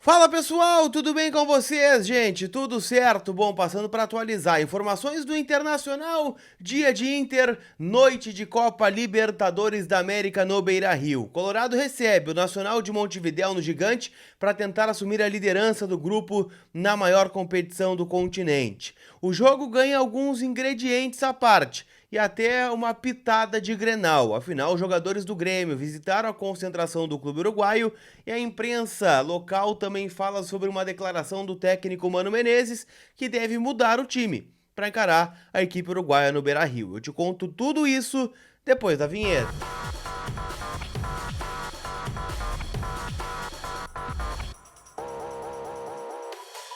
Fala pessoal, tudo bem com vocês, gente? Tudo certo? Bom, passando para atualizar informações do Internacional, dia de Inter, noite de Copa Libertadores da América no Beira-Rio. Colorado recebe o Nacional de Montevidéu no Gigante para tentar assumir a liderança do grupo na maior competição do continente. O jogo ganha alguns ingredientes à parte e até uma pitada de Grenal. Afinal, os jogadores do Grêmio visitaram a concentração do clube uruguaio e a imprensa local também fala sobre uma declaração do técnico Mano Menezes que deve mudar o time para encarar a equipe uruguaia no Beira-Rio. Eu te conto tudo isso depois da vinheta.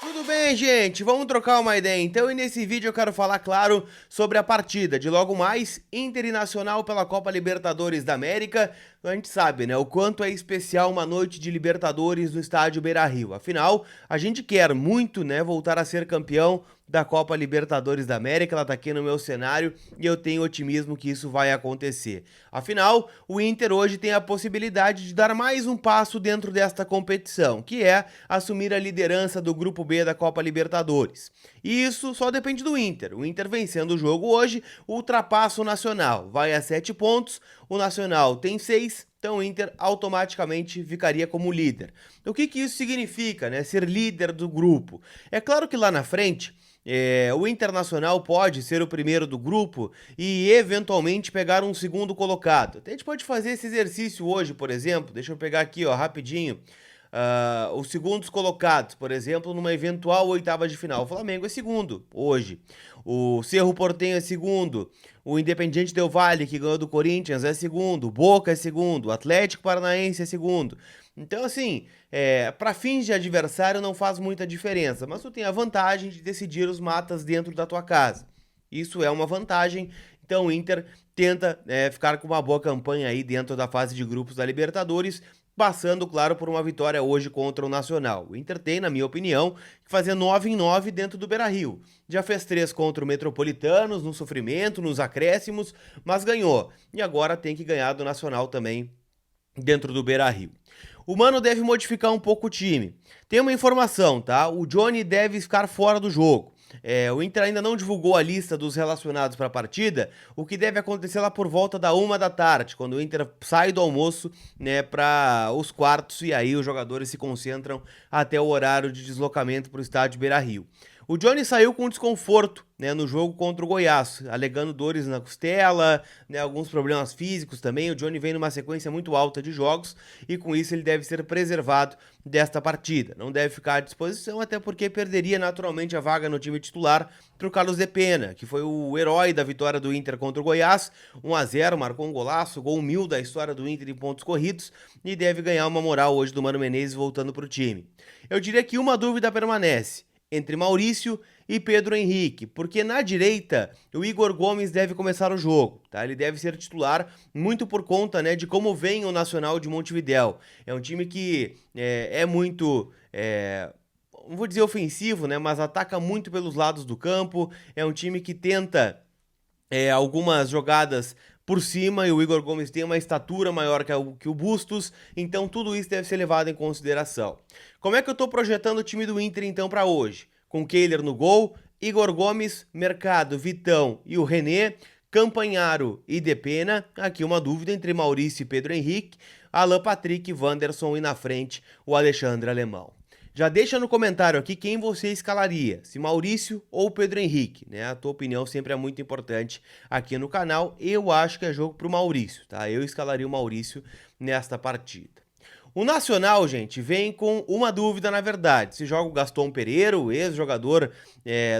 Tudo bem, gente? Vamos trocar uma ideia então, e nesse vídeo eu quero falar, claro, sobre a partida de logo mais Inter e Nacional pela Copa Libertadores da América. A gente sabe, né, o quanto é especial uma noite de Libertadores no estádio Beira-Rio. Afinal, a gente quer muito, né, voltar a ser campeão da Copa Libertadores da América. Ela tá aqui no meu cenário e eu tenho otimismo que isso vai acontecer. Afinal, o Inter hoje tem a possibilidade de dar mais um passo dentro desta competição, que é assumir a liderança do Grupo B da Copa Libertadores. E isso só depende do Inter. O Inter vencendo o jogo hoje ultrapassa o Nacional, vai a 7 pontos, o Nacional tem 6, então o Inter automaticamente ficaria como líder. O que isso significa, né? Ser líder do grupo. É claro que lá na frente o Internacional pode ser o primeiro do grupo e eventualmente pegar um segundo colocado. A gente pode fazer esse exercício hoje, por exemplo. Deixa eu pegar aqui, ó, rapidinho. Os segundos colocados, por exemplo, numa eventual oitava de final. O Flamengo é segundo hoje. O Cerro Porteño é segundo. O Independiente Del Valle, que ganhou do Corinthians, é segundo. O Boca é segundo. O Atlético Paranaense é segundo. Então, assim, para fins de adversário não faz muita diferença, mas tu tem a vantagem de decidir os matas dentro da tua casa. Isso é uma vantagem. Então o Inter tenta ficar com uma boa campanha aí dentro da fase de grupos da Libertadores, passando, claro, por uma vitória hoje contra o Nacional. O Inter tem, na minha opinião, que fazer 9 em 9 dentro do Beira-Rio. Já fez 3 contra o Metropolitanos, no sofrimento, nos acréscimos, mas ganhou. E agora tem que ganhar do Nacional também dentro do Beira-Rio. O Mano deve modificar um pouco o time. Tem uma informação, tá? O Johnny deve ficar fora do jogo. O Inter ainda não divulgou a lista dos relacionados para a partida, o que deve acontecer lá por volta da 1 da tarde, quando o Inter sai do almoço, né, para os quartos, e aí os jogadores se concentram até o horário de deslocamento para o estádio Beira-Rio. O Johnny saiu com desconforto, né, no jogo contra o Goiás, alegando dores na costela, né, alguns problemas físicos também. O Johnny vem numa sequência muito alta de jogos e com isso ele deve ser preservado desta partida. Não deve ficar à disposição, até porque perderia naturalmente a vaga no time titular para o Carlos de Pena, que foi o herói da vitória do Inter contra o Goiás. 1-0, marcou um golaço, gol 1000 da história do Inter em pontos corridos, e deve ganhar uma moral hoje do Mano Menezes voltando para o time. Eu diria que uma dúvida permanece entre Maurício e Pedro Henrique, porque na direita o Igor Gomes deve começar o jogo, tá? Ele deve ser titular muito por conta, né, de como vem o Nacional de Montevidéu. É um time que é muito, não vou dizer ofensivo, né, mas ataca muito pelos lados do campo. É um time que tenta algumas jogadas por cima, e o Igor Gomes tem uma estatura maior que o Bustos, então tudo isso deve ser levado em consideração. Como é que eu tô projetando o time do Inter então para hoje? Com Kehler no gol, Igor Gomes, Mercado, Vitão e o René, Campanharo e Depena. Aqui uma dúvida entre Maurício e Pedro Henrique, Alan Patrick, Wanderson e na frente o Alexandre Alemão. Já deixa no comentário aqui quem você escalaria, se Maurício ou Pedro Henrique, né? A tua opinião sempre é muito importante aqui no canal. Eu acho que é jogo pro Maurício, tá? Eu escalaria o Maurício nesta partida. O Nacional, gente, vem com uma dúvida, na verdade. Se joga o Gaston Pereira, o ex-jogador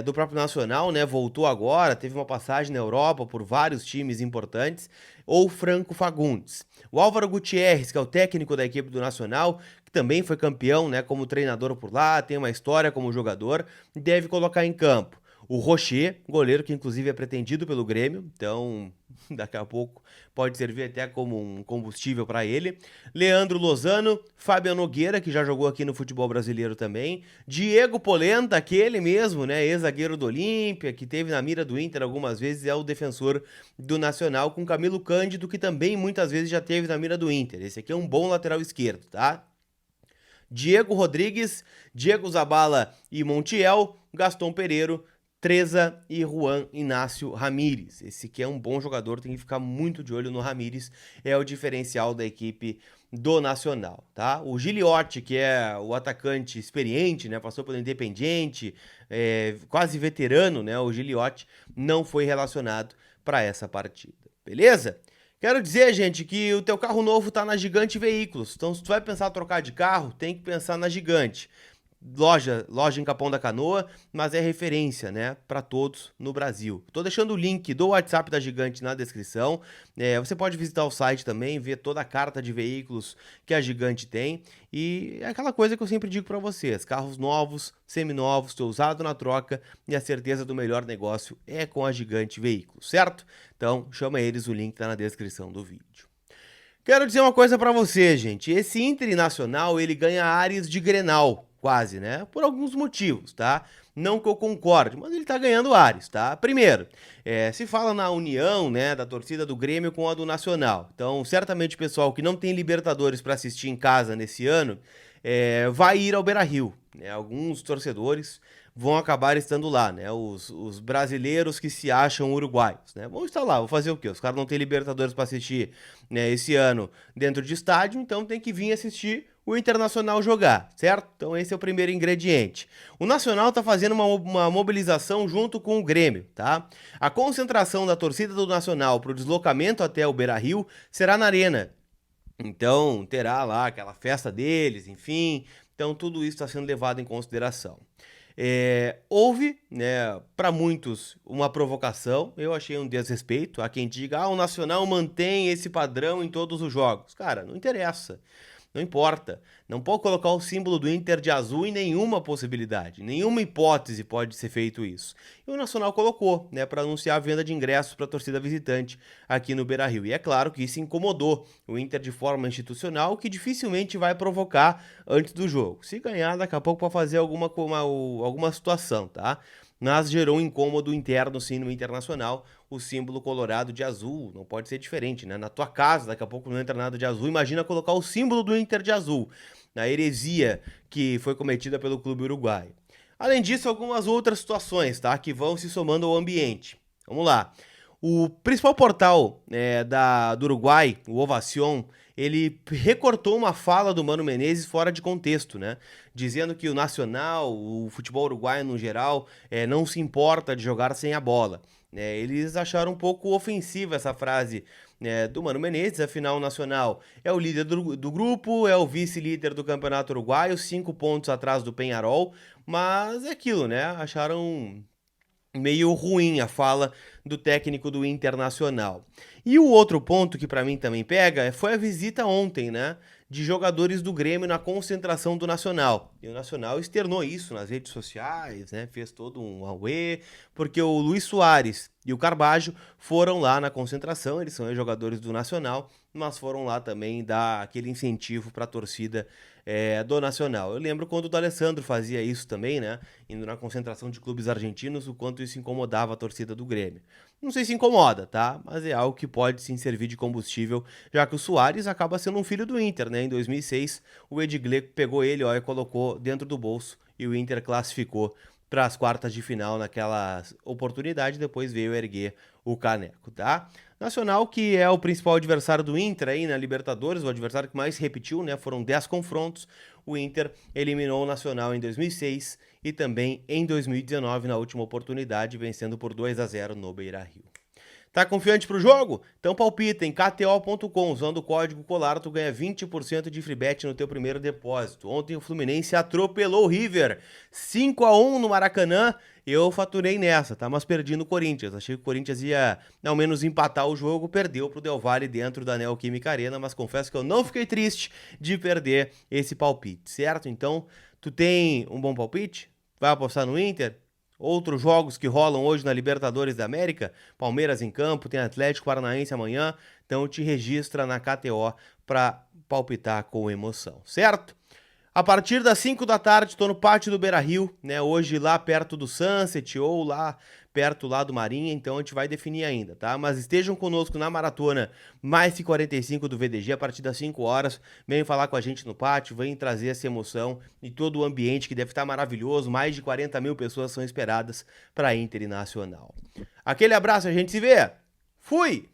do próprio Nacional, né? Voltou agora, teve uma passagem na Europa por vários times importantes, ou Franco Fagundes. O Álvaro Gutierrez, que é o técnico da equipe do Nacional, que também foi campeão, né, como treinador por lá, tem uma história como jogador, deve colocar em campo o Rocher, goleiro que inclusive é pretendido pelo Grêmio, então daqui a pouco pode servir até como um combustível para ele. Leandro Lozano, Fabian Nogueira, que já jogou aqui no futebol brasileiro também. Diego Polenta, aquele mesmo, né, ex-zagueiro do Olímpia, que teve na mira do Inter algumas vezes, é o defensor do Nacional, com Camilo Cândido, que também muitas vezes já teve na mira do Inter. Esse aqui é um bom lateral esquerdo, tá? Diego Rodrigues, Diego Zabala e Montiel, Gaston Pereiro, Treza e Juan Inácio Ramírez. Esse que é um bom jogador, tem que ficar muito de olho no Ramírez, é o diferencial da equipe do Nacional, tá? O Giliotti, que é o atacante experiente, né, passou pelo Independiente, quase veterano, né, o Giliotti não foi relacionado para essa partida, beleza? Quero dizer, gente, que o teu carro novo tá na Gigante Veículos, então se tu vai pensar em trocar de carro, tem que pensar na Gigante. Loja em Capão da Canoa, mas é referência, né, para todos no Brasil. Tô deixando o link do WhatsApp da Gigante na descrição. Você pode visitar o site também, ver toda a carta de veículos que a Gigante tem. E é aquela coisa que eu sempre digo para vocês: carros novos, seminovos, tô usado na troca e a certeza do melhor negócio é com a Gigante Veículos, certo? Então chama eles, o link tá na descrição do vídeo. Quero dizer uma coisa para você, gente. Esse Internacional, ele ganha ares de Grenal, quase, né? Por alguns motivos, tá? Não que eu concorde, mas ele tá ganhando ares, tá? Primeiro, se fala na união, né, da torcida do Grêmio com a do Nacional. Então, certamente o pessoal que não tem Libertadores para assistir em casa nesse ano, vai ir ao Beira-Rio, né? Alguns torcedores vão acabar estando lá, né? Os brasileiros que se acham uruguaios, né? Vão estar lá, vão fazer o quê? Os caras não têm Libertadores para assistir, né, esse ano dentro de estádio, então tem que vir assistir o Internacional jogar, certo? Então esse é o primeiro ingrediente. O Nacional tá fazendo uma mobilização junto com o Grêmio, tá? A concentração da torcida do Nacional pro deslocamento até o Beira-Rio será na Arena. Então terá lá aquela festa deles, enfim. Então tudo isso está sendo levado em consideração. Houve, né, para muitos uma provocação, eu achei um desrespeito a quem diga, o Nacional mantém esse padrão em todos os jogos. Cara, não interessa. Não importa, não pode colocar o símbolo do Inter de azul em nenhuma possibilidade, nenhuma hipótese pode ser feito isso. E o Nacional colocou, né, para anunciar a venda de ingressos para a torcida visitante aqui no Beira-Rio. E é claro que isso incomodou o Inter de forma institucional, que dificilmente vai provocar antes do jogo. Se ganhar, daqui a pouco pode fazer alguma situação, tá? Mas gerou um incômodo interno, sim, no Internacional, o símbolo colorado de azul, não pode ser diferente, né? Na tua casa, daqui a pouco não entra nada de azul, imagina colocar o símbolo do Inter de azul, na heresia que foi cometida pelo clube uruguaio. Além disso, algumas outras situações, tá? Que vão se somando ao ambiente. Vamos lá. O principal portal do Uruguai, o Ovación, ele recortou uma fala do Mano Menezes fora de contexto, né? Dizendo que o Nacional, o futebol uruguaio no geral, não se importa de jogar sem a bola. Eles acharam um pouco ofensiva essa frase do Mano Menezes, afinal o Nacional é o líder do grupo, é o vice-líder do Campeonato Uruguaio, 5 pontos atrás do Peñarol, mas é aquilo, né? Acharam meio ruim a fala do técnico do Internacional. E o outro ponto que para mim também pega foi a visita ontem, né, de jogadores do Grêmio na concentração do Nacional. E o Nacional externou isso nas redes sociais, né, fez todo um auê, porque o Luis Soares e o Carbajo foram lá na concentração, eles são jogadores do Nacional, mas foram lá também dar aquele incentivo para a torcida do Nacional. Eu lembro quando o D'Alessandro fazia isso também, né? Indo na concentração de clubes argentinos, o quanto isso incomodava a torcida do Grêmio. Não sei se incomoda, tá? Mas é algo que pode sim servir de combustível, já que o Soares acaba sendo um filho do Inter, né? Em 2006, o Edgley pegou ele, ó, e colocou dentro do bolso e o Inter classificou para as quartas de final naquela oportunidade, depois veio erguer o caneco, tá? Nacional, que é o principal adversário do Inter aí na Libertadores, o adversário que mais repetiu, né? Foram 10 confrontos. O Inter eliminou o Nacional em 2006 e também em 2019 na última oportunidade, vencendo por 2-0 no Beira-Rio. Tá confiante pro jogo? Então palpita em KTO.com, usando o código COLAR, tu ganha 20% de free bet no teu primeiro depósito. Ontem o Fluminense atropelou o River, 5-1 no Maracanã, eu faturei nessa, tá? Mas perdi no Corinthians, achei que o Corinthians ia ao menos empatar o jogo, perdeu pro Del Valle dentro da Neoquímica Arena, mas confesso que eu não fiquei triste de perder esse palpite, certo? Então, tu tem um bom palpite? Vai apostar no Inter? Outros jogos que rolam hoje na Libertadores da América, Palmeiras em campo, tem Atlético Paranaense amanhã, então te registra na KTO para palpitar com emoção, certo? A partir das 5 da tarde, tô no pátio do Beira-Rio, né? Hoje lá perto do Sunset ou lá perto lá do Marinha, então a gente vai definir ainda, tá? Mas estejam conosco na maratona mais que 45 do VDG a partir das 5 horas. Venham falar com a gente no pátio, venham trazer essa emoção e todo o ambiente que deve estar maravilhoso. Mais de 40 mil pessoas são esperadas para a Internacional. Aquele abraço, a gente se vê. Fui!